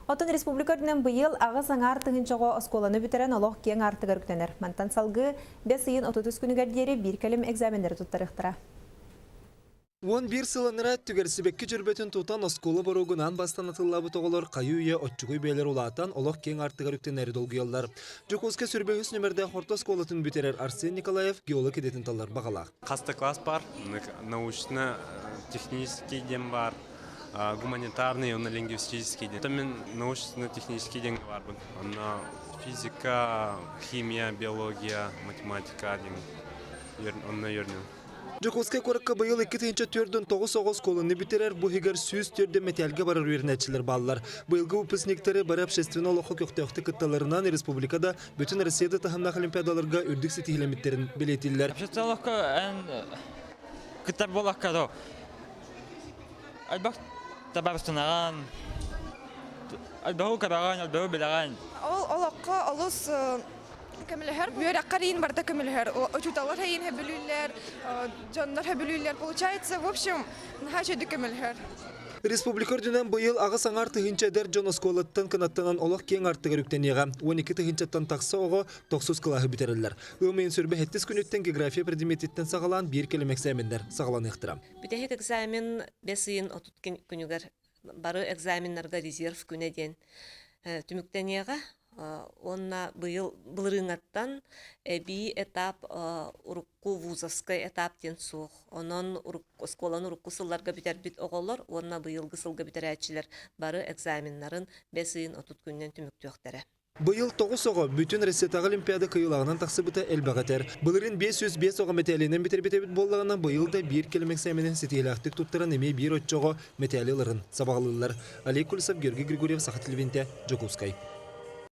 Отын республикадынан быйыл ағыз аңар тыгынчаго осколаны бүтерен олох кең артыгар күтенер. Мантан салгы 5 ыйын 30 күнігердері бір кәлім экзамендері туттарықтыра. 11 сыланыра түгерсібекке жүрбетін тұтан осколы боруғынан бастан атыллабы тоғылар қайу үйе отчугуй бейлер улаатан олох кең артыгар үктенері долгиялар. Жукуске сүрбегіс нөмірді хорто сколатын бүтерер Арсен Николаев геолог едетін талар бағалақ. Қасты класс бар, научно-технический дем бар, гуманитарный, лингвистический дем. Мен научно-технический дем бар. Физика, химия, биология, математика дем. Жукуске коракка быйыл 2-4-9 оғыз колыны битерер бұхигер сүйіз түрді металге барар үйернәтчілер баллар. Быйылғы выпускниктері бары общественно олықы көқтеуқті кытталарынан республикада бүтін Россияда тахымнақ олимпиадаларға үрдік сетихилемиттерін білетілер. Общественно олықы ән кыттар болаққа до. Альбақ табарыстынаған, альбағу кабаған, альбағу білаған. Олыққа олыс Камилхер, мюракарин барда камилхер, учуталар хайин хабилюллер, жаннар хабилюллер. Получается, в общем, нахачеды камилхер. Республикар дүнен быйыл ағыз аңар тыхынчадер Джон Осколаттан канаттанан олақ кең артыгар үктенеға. 12 тыхынчаттан тақсы оғы 9 кылағы бітерілер. Өмейін сүрбе 7 күніттен география предиметтеттен сағалан бір келім экзамендер сағалан иқтырам. Бүтәхет экзамен 5 ыйын 30 күнігер бары экзамендерға резерв күнеден түміктенеға. Онна былырыңаттан би этап урукку вузовской этап тен сух. Онон сколан урукку сылларга битер бит оголор, онна быйылгы сылга битерәчилер бары экзаменнарын 5 ыйын 30 күннен түмүктөктөрө. Быйыл 9 оғы бүтін Россиятағы олимпиада кыйылағынан тақсы бұта әлбағатер. Бұлырын 505 оғы металінен бітер-бітебіт болағынан быйылда бір келім экзаменен сетейлақтық тұттыран еме бір отчоғы металиларын сабағылылар. Алей Кулисов, Георгий Григорьев, Саха телевинте, Жокускай.